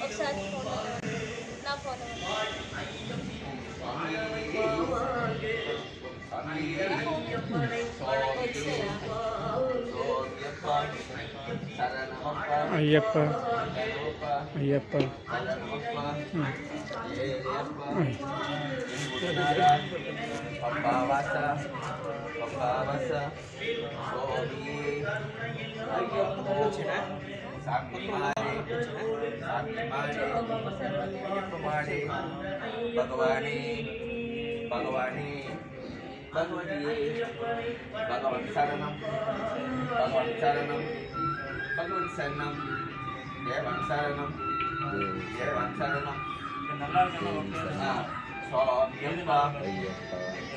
ఒకసారి ఫోటో నా photo Ayyappa Ayyappa Pembawasa Sami Mare Bhagavani Bhagavan Saranam Devan Saranam Swamiyappa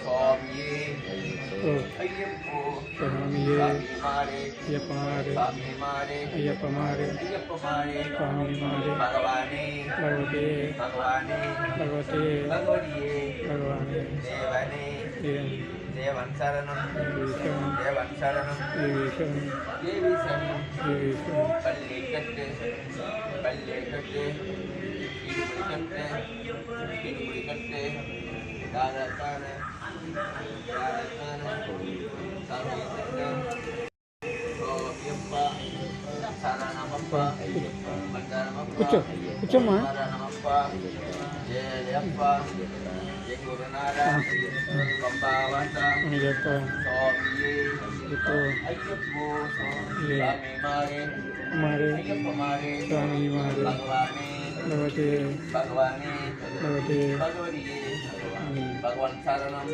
Swamiye Ayyappo Swamiye Swamimare Ayyapamare Swamimare Ayyapamare Ayyapamare Swamimare Bhagavane Bhagavate Bhagavane Bhagavate Bhagavadiye Bhagavane Devane Devan Saranam Devisharanam Devan Saranam Devisharanam Devi Saranam Devisharanam Pallikatte Idumulikkatte Darakana Samyappa Swamiyappa Saranamappa Mandaramappa కూర్చోమ్మా Maranamappa Jayappa Jayagurunara Pambavasa Ayyappa Swamiye Ayyappa Ayyappo Swamimare మారే Ayyapamare స్వామి మారే Bhagavane భగవతే Bhagavane భగవతే Bhagavadiye Bhagavan Saranam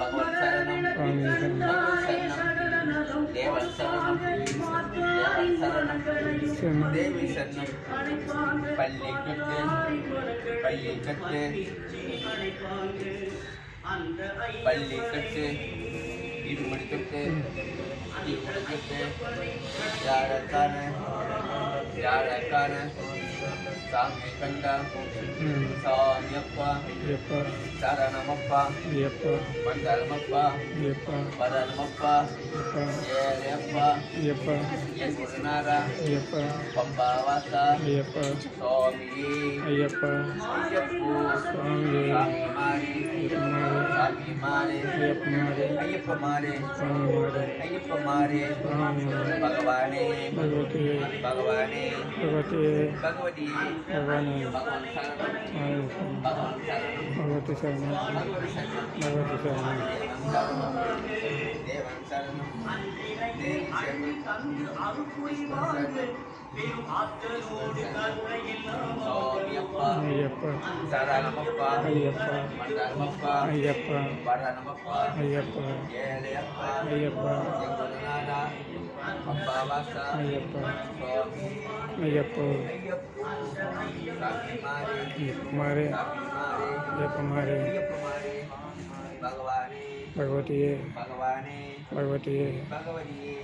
Bhagavan Saranam స్వామి Bhagavan Saranam Devan Saranam Devan Saranam శరణం Devi Saranam Pallikatte Pallikatte Idumulikkatte Yarakana Samyakanda Samyappa Ayyappa Saranamappa Ayyappa Mandaramappa Ayyappa Paranamappa Jayappa Ayyappa Yagurunara Ayyappa Pambavasa Ayyappa Swamiye Ayyappa Ayyappo స్వామి Swamimare అయ్యప్పమారే Ayyapamare స్వామిమారే Ayyapamare స్వామిమారే Bhagavane భగవతే Bhagavane భగవతే Bhagavadiye భగవానే Bhagavan Saranam భగవతే Bhagavan Saranam భగవతే శరణం Devan Saranam Devi Saranam Swamiyappa Ayyappa Saranamappa Ayyappa Mandaramappa Ayyappa Paranamappa Ayyappa Jayappa Ayyappa Yagurunara Pambavasa Ayyappa Swami Ayyappa Ayyappo Samimare అయ్యప్పమారే అయ్యప్పమారే Ayyapamare Bhagavane భగవతే Bhagavane భగవతే Bhagavadiye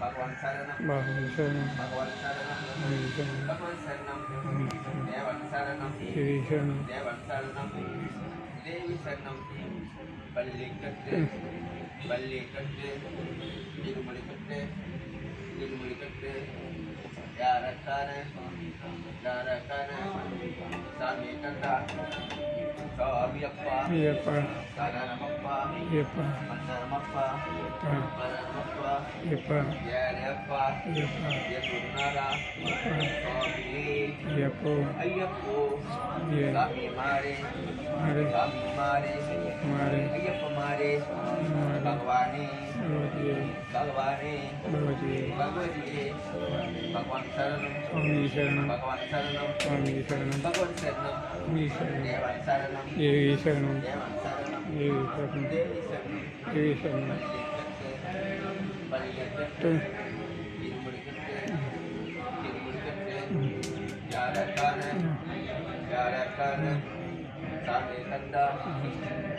Bhagavan Saranam బాహుని శరణం Bhagavan Saranam స్వామి శరణం Bhagavan Saranam స్వామి Devan Saranam దేవి శరణం Devan Saranam Devi Saranam Pallikatte Idumulikkatte Yarakana Samyakanda Swamiyappa Ayyappa Saranamappa Ayyappa Mandaramappa Ayyappa Paranamappa Ayyappa Jayappa Ayyappa Yagurunara Swamiye Ayyappa Ayyappo స్వామి Swamimare మారే Swamimare మారే Ayyapamare మారే Bhagavane భగవతే Bhagavane భగవతే Bhagavadiye Bhagavan Saranam స్వామి శరణం Bhagavan Saranam స్వామి శరణం Bhagavan Saranam మీ శరణం Devan Saranam దేవి శరణం Devan Saranam దేవి శరణం Devi Saranam దేవి శరణం Pallikatte Idumulikkatte Yarakana Samyakanda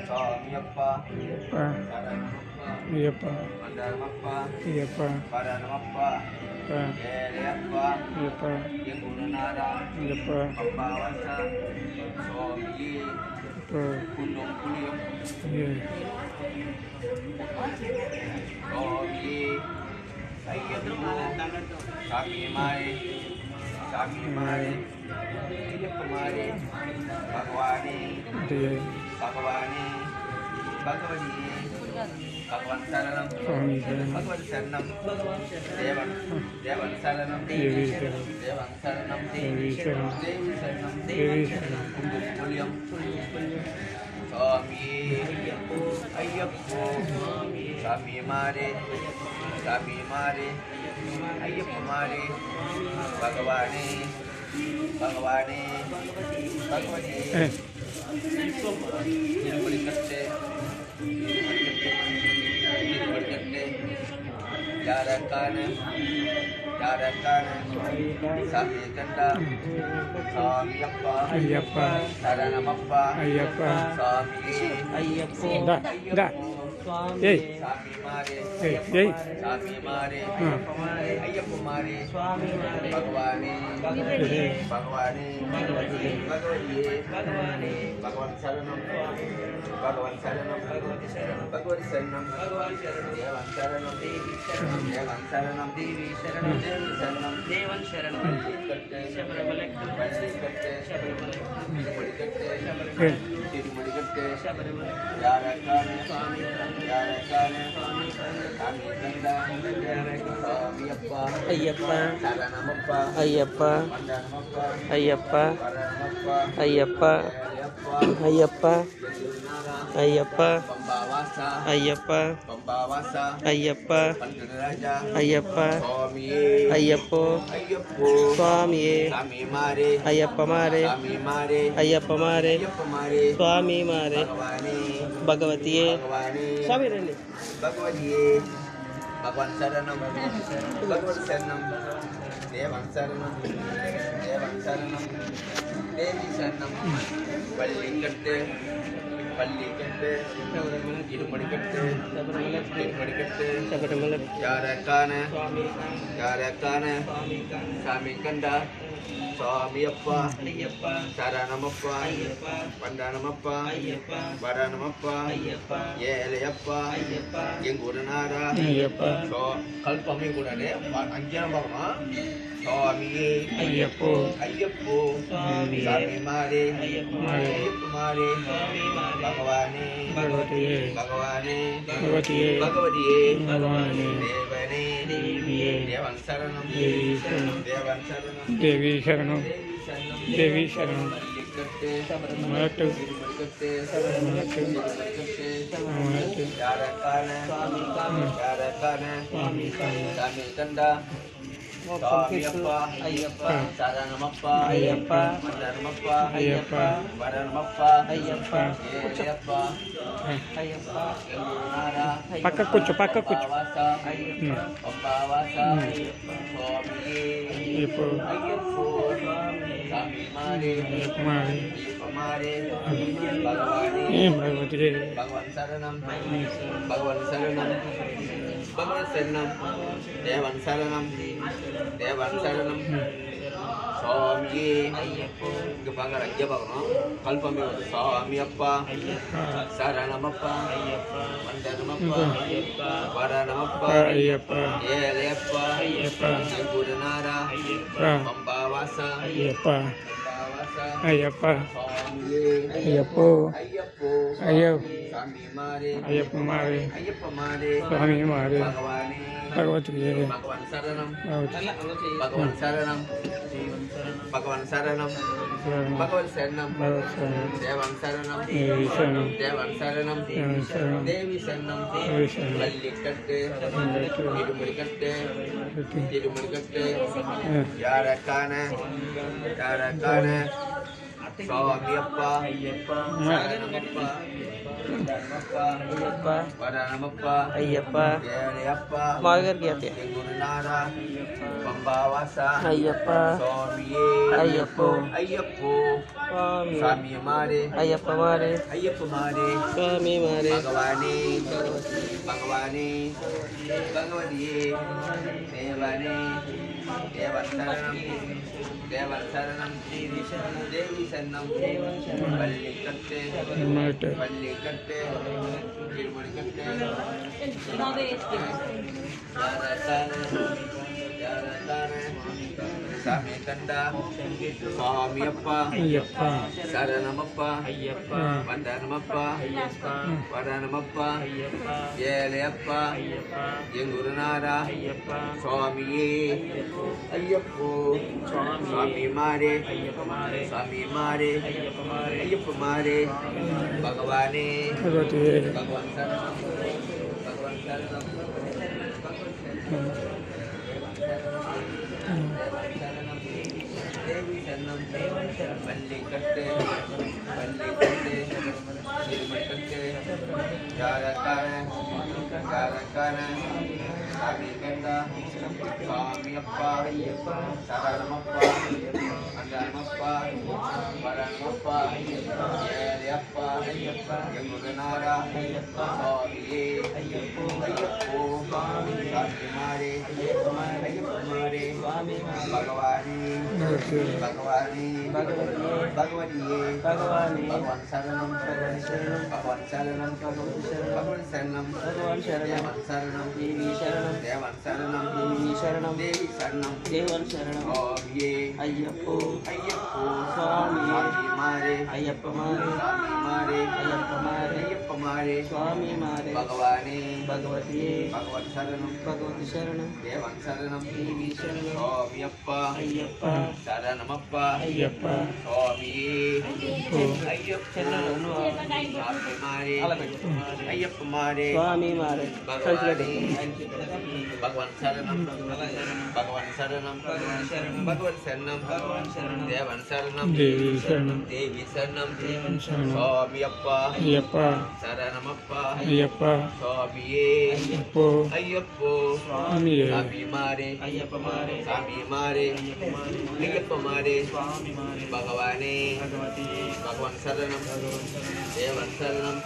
Swamiyappa Ayyappa Saranamappa Ayyappa Mandaramappa Ayyappa Paranamappa Jayappa Ayyappa Yagurunara Ayyappa Pambavasa Swamiye Gunung Pulyam Swamiye ஐயப்போ சாமி மாறே சாமி மாறே ஐயப்ப மாறே பகவானே தியே பகவானே பகவதியே பகவான் சரணம் சுவாமி சரணம் பகவன் சரணம் தேவன் தேவன் சரணம் தேவி சரணம் தேவன் சரணம் தேவி சரணம் தேவி சரணம் தேவி சரணம் புண்ணியம் சுவாமியே ஐயப்போ சாமி மாறே ஐயப்ப மாறே பகவானே பகவானே பகவதியே திருப்படிக்கட்டே யாரக்கான சாமி கண்டா சாமியப்பா ஐயப்பா சரணமப்பா ஐயப்பா சாமியே ஐயப்போ டா டா சுவாமி ஏய் சாமி மாறே ஏய் ஏய் சாமி மாறே ஐயப்ப மாறே சுவாமி பகவானே ஏய் பகவானே பகவதியே பகவான் சரணம் பகவான் சரணம் பகவதி சரணம் தேவன் சரணம் தேவன் சரணம் தேவி சரணம் தேவி சரணம் தேவன் சரணம் பள்ளிக்கட்டு சபரிமலை பள்ளிக்கட்டு சபரிமலை திருமடிக்கட்டு ஏய் திருமடிக்கட்டு சபரிமலை யாரக்கான சுவாமி யாரக்கான சாமி கண்டா சாமியப்பா ஐயப்பா சரணமப்பா ஐயப்பா மண்டனமப்பா ஐயப்பா வரணமப்பா ஐயப்பா ஏலியப்பா ஐயப்பா எதிர்நாதா ஐயப்பா பம்பாவாசா ஐயப்பா பம்பாவாசா ஐயப்பா பண்டராஜா ஐயப்பா சுவாமியே ஐயப்போ ஐயப்போ சுவாமியே சாமி மாறே ஐயப்ப மாறே சாமி மாறே ஐயப்ப மாறே ஐயப்ப மாறே சுவாமி மாறே பகவானே భగవతియే భగవానే స్వామి రండి భగవతియే భగవన్ శరణం భగవత్ శరణం దేవన్ శరణం దేవన్ శరణం దేవి శరణం పల్లికట్టే పల్లికట్టే ఇరుమడికట్టే ఇరుమడికట్టే శబరిమల యారకాన స్వామి యారకాన స్వామి కండ స్వామియప్ప అయ్యప్ప శరణమప్ప అయ్యప్ప పండనమప్ప అయ్యప్ప వరణమప్ప అయ్యప్ప ఏలయప్ప అయ్యప్ప ఎంగురునారా ஐயப்பா కల్పమి కూడా అంజనం బాబా స్వామియే ஐயப்போ అయ్యప్పో స్వామి స్వామి మారే అయ్యప్ప అయ్యప్ప మారే స్వామి మారే భగవానే భగవతియే భగవానే భగవతియే భగవతియే భగవానే దేవనే దేవియే దేవన్ శరణం దేవి శరణం దేవన్ శరణం దేవి శరణం దేవి శరణం దేవి శరణం మల్లికట్టే మలట్టు తిరుమడికట్టే మలట్టు తిరుమడికట్టే మలట్టు యారకాన యారకాన స్వామి స్వామి స్వామి కండ స్వామియప్ప అయ్యప్ప శరణమప్ప అయ్యప్ప మండనమప్ప అయ్యప్ప వరణమప్ప అయ్యప్ప ఏలయప్ప అయ్యప్ప ఎంగురునారా పక్క కూర్చో పక్క కూర్చో పబ్బావాస అయ్యప్ప పబ్బావాస స్వామియే இப்போ అయ్యప్పో స్వామి మారే மாறி అయ్యప్ప మారే భగవానే భగవతియే భగవన్ శరణం భగవన్ శరణం భగవన్ శరణం దేవన్ శరణం దేవన్ శరణం స్వామియే అయ్యప్ప இங்க பாக்குற ஐயா பார்க்கணும் கல்பமே வந்து சாமியப்பா சரணமப்பா மண்டனமப்பா வரணமப்பா ஐயப்பா ஏலையப்பா ஐயப்பா குருநாரா ஐயப்பா பம்பாவாசா ஐயப்பா பம்பாவாசா ஐயப்பா சுவாமியே ஐயப்போ ஐயப்போ ஐயோ சாமி மாறே ஐயப்ப மாறி ஐயப்ப மாறே சுவாமி மாறி பகவானே భగవతియే பகவான் சரணம் భగవతి பகவான் சரணம் பகவான் சரணம் శరణం பகவன் சரணம் భగవత్ శరణం தேவன் சரணம் దేవి శరణం தேவன் சரணம் దేవి శరణం தேவி சரணம் దేవి శరణం பள்ளிக்கட்டு மல்லிக்கட்டு இருமுடிக்கட்டு கட்டு திருமுடிக்கட்டு யாரக்கான யாரக்கான சுவாமியப்பா சரணமப்பா தர்மப்பா అయ్యప్ప వరణమప్పా అయ్యప్ప ఏలయప్ప మాగర్కి అతే గురునారా పంబావాస అయ్యప్ప స్వామియే అయ్యప్పో అయ్యప్పో స్వామి స్వామి మారే అయ్యప్ప మారే అయ్యప్ప మారే స్వామి మారే భగవానే భగవానే భగవతియే దేవనే தேவன் சரணம் தேவன் சரணம் தேவி சரணம் பள்ளி கட்டு பள்ளி கட்டு திருமணி கட்டு சாமி கண்டா சுவாமி அப்பா ஐயப்பா சரணமப்பா ஐயப்பா வந்தனமப்பா ஐயப்பா வரணமப்பா ஐயப்பா ஏழையப்பா ஐயப்பா என் குருநாதா ஐயப்பா சுவாமியே ஐயப்போ சுவாமி சுவாமி மாரே ஐயப்பமாரே சுவாமி மாரே ஐயப்பமாரே ஐயப்ப மாரே பகவானே பகவதியே பகவான் சரணம் பகவான் சரணம் தேவி சரணம் பள்ளி கட்டு பள்ளி கட்டு திருமணி கட்டு யாரக்கான சாமி கண்டா சுவாமி அப்பா சரணமப்பா அந்தனமப்பா வரணமப்பா ஏழையப்பா எங்குருநாதா சுவாமியே ஐயப்போ சாமி மாரே ஐயப்ப மாரே பகவானே பகவானே பகவதியே பகவான் சரணம் பகவான் சரணம் பகவான் சரணம் பகவான் சரணம் தேவன் சரணம் தேவி சரணம் தேவன் சரணம் தேவி சரணம் தேவி சரணம் தேவன் சரணம் சுவாமியே ஐயப்போ ஐயப்போ சுவாமியே சாமி மாரே ஐயப்பமாரே சாமி மாரே ஐயப்பமாரே ஐயப்ப மாரே சுவாமி மாரே பகவானே பகவதியே பகவன் சரணம் பகவதி சரணம் தேவன் சரணம் தேவி சரணம் சுவாமி அப்பா ஐயப்பா சரணமப்பா ஐயப்பா சுவாமியே ஐயப்போ சாமி மாரே ஐயப்ப மாரே சுவாமி மாரே பகவானே பகவான் சரணம் பகவான் சரணம் பகவன் சரணம் தேவன் சரணம் தேவி சரணம் தேவி சரணம் தேவன் சரணம் சுவாமி அப்பா ஐயப்பா சரணமப்பா ஐயப்பா சுவாமியே ஐயப்போ ஐயப்போ சுவாமியே சாமி மாரே ஐயப்பமாரே சாமி மாரே ஐயப்ப மாரே சுவாமி மாரே பகவானே பகவதியே பகவான் சரணம் தேவன் சரணம்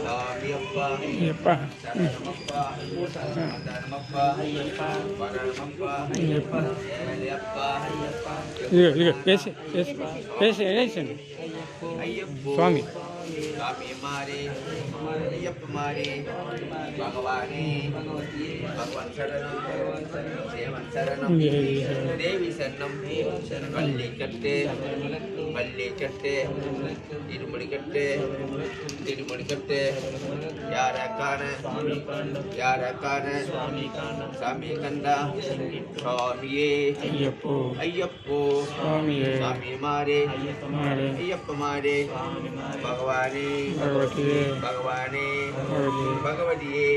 சாமி அப்பா ஐயப்பா சரணமப்பா வந்தனமப்பா வரணமப்பா ஐயப்பா ஏழையப்பா பேசு பேசு பேசு பேசு ஐயப்போ சுவாமி சாமி மாரே ஐயப்ப மாரே பகவானே பகவான் சரணம் தேவன் சரணம் தேவி சரணம் பள்ளி கட்டு பள்ளி கட்டு திருமணி கட்டு திருமணி கட்டு யாரக்கான சாமி கண்டா சுவாமியே ஐயப்போ ஐயப்போ சுவாமியே சாமி மாரே மாரே ஐயப்ப மாரே பகவானே பகவதியே பகவானே பகவதியே பகவதியே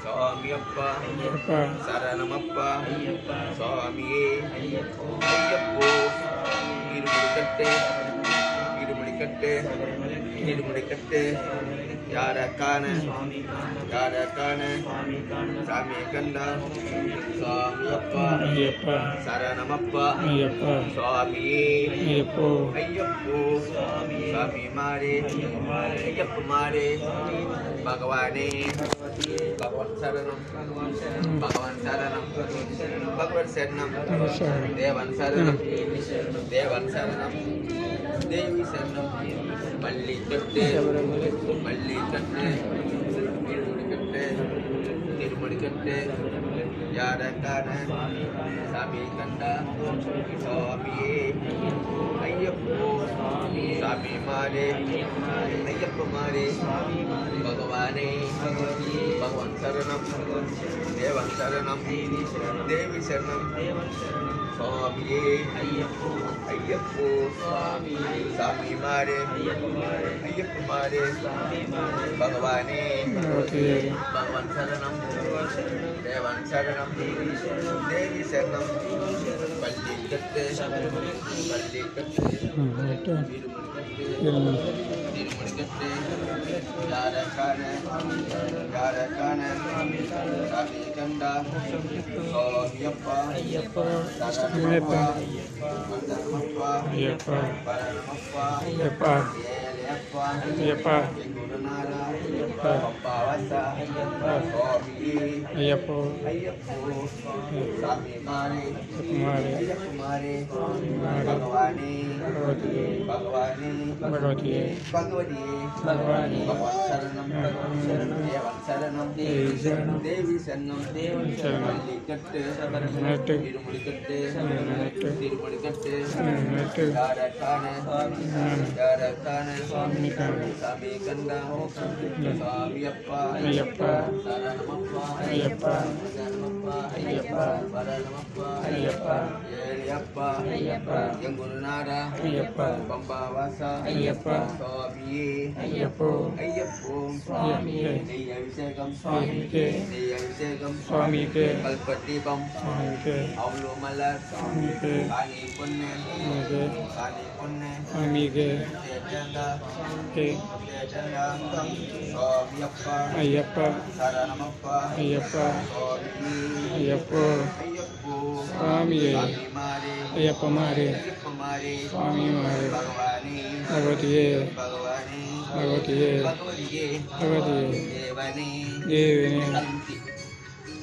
சுவாமி அப்பா ஐயப்பா சரணமப்பா சுவாமியே ஐயப்போ இருமுடிக்கட்டு இருமுடிக்கட்டு இருமுடிக்கட்டு யாரக்கான சாமி கண்டா சுவாமி அப்பா ஐயப்பா சரணமப்பா ஐயப்பா சுவாமியே ஐயப்போ ஐயப்போ சாமி மாரே ஐயப்ப மாரே பகவானே பகவான் சரணம் பகவான் சரணம் பகவன் சரணம் தேவன் சரணம் தேவன் சரணம் தேவி சரணம் பள்ளி கட்டு பள்ளி கட்டு திருமணி கட்டு திருமணி கட்டு யாரக்கான சாமி கண்டா சுவாமியே ஐயப்போ சாமி மாரே ஐயப்ப மாரே பகவானே பகவான் சரணம் தேவன் சரணம் தேவி சரணம் சுவாமியே ஐயப்போ சாமி மாரே ஐயப்ப மாரே பகவானே பகவான் சரணம் தேவன் சரணம் தேவி சரணம் பள்ளி கட்டு பள்ளி கட்டு திருமணி கட்டு யாரக்கான சாமி கண்டா சுவாமியப்பா ஐயப்பா சரணமப்பா வந்தனமப்பா ஐயப்பா பரணமப்பா ஐயப்பா ஏழையப்பா ஐயப்பா குருநாதா ஐயப்பா பம்பாவாசா சுவாமியே ஐயப்போ ஐயப்போ சாமி மாரே குமாரே ஐயக்குமாரே குமாரே பகவானே பகவதியே பகவானே பகவதியே பகவதியே பகவானே பகவான் சரணம் தேவன் சரணம் தேவி சரணம் தேவி சரணம் தேவன் சரணம் மல்லிக்கட்டு நட்டு திருமுடிக்கட்டு நட்டு திருமுடிக்கட்டு நட்டு யாரக்கான யாரக்கான சாமிக்கான சாமி கண்டா சாமி அப்பா ஐயப்பா சரணமப்பா ஐயப்பா சரணமப்பா ஐயப்பா சரணமப்பா ஐயப்பா ஏழியப்பா ஐயப்பா என் குருநாதா ஐயப்பா பம்பாவாசா ஐயப்பா சுவாமியே ஐயப்போ ஐயப்போ சுவாமியே நெய் அபிஷேகம் சுவாமிக்கே நெய் அபிஷேகம் சுவாமிக்கே கல்பத்தீபம் சுவாமிக்கே அவ்வளோ மலர் சுவாமிக்கே காணி பொண்ணு சுவாமிக்கே காணி பொண்ணு சுவாமிக்கே தேஜங்கா கே தேஜங்கா சுவாமி அப்பா ஐயப்பா சரணமப்பா ஐயப்பா சுவாமி ஐயப்போ ஐயப்போ சுவாமியே சாமி மாரே ஐயப்பமாரே ஐயப்ப மாரே சுவாமி மாரே பகவானே பகவதியே பகவானே பகவதியே பகவதியே பகவதியே தேவனே தேவினே முத்தி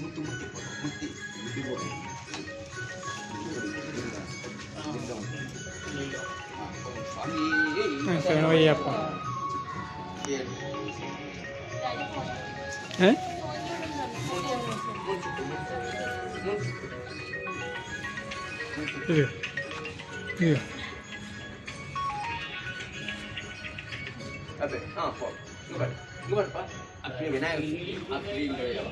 முத்து முத்தி போடு முத்தி முத்தி போடு சுவாமி சரணம் ஐயப்பா డాడీ ఫోన్ ஆ இது இது Abe, po. Gubar pa. Apli vinayak. Apli vinayak.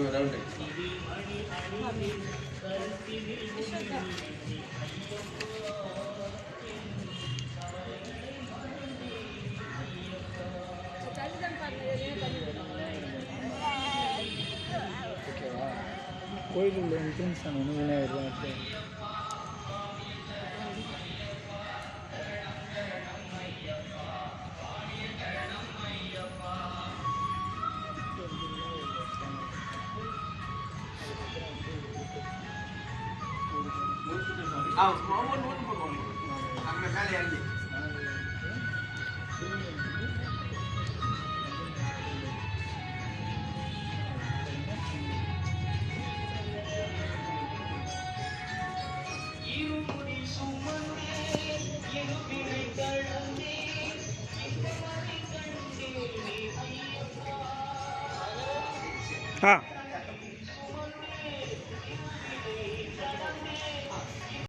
Round. கோயிலுள்ள என்ட்ரன்ஸ் ஆன விநாயகர் தான் இருக்கு. Mohon. Ang kalian ni. ஆ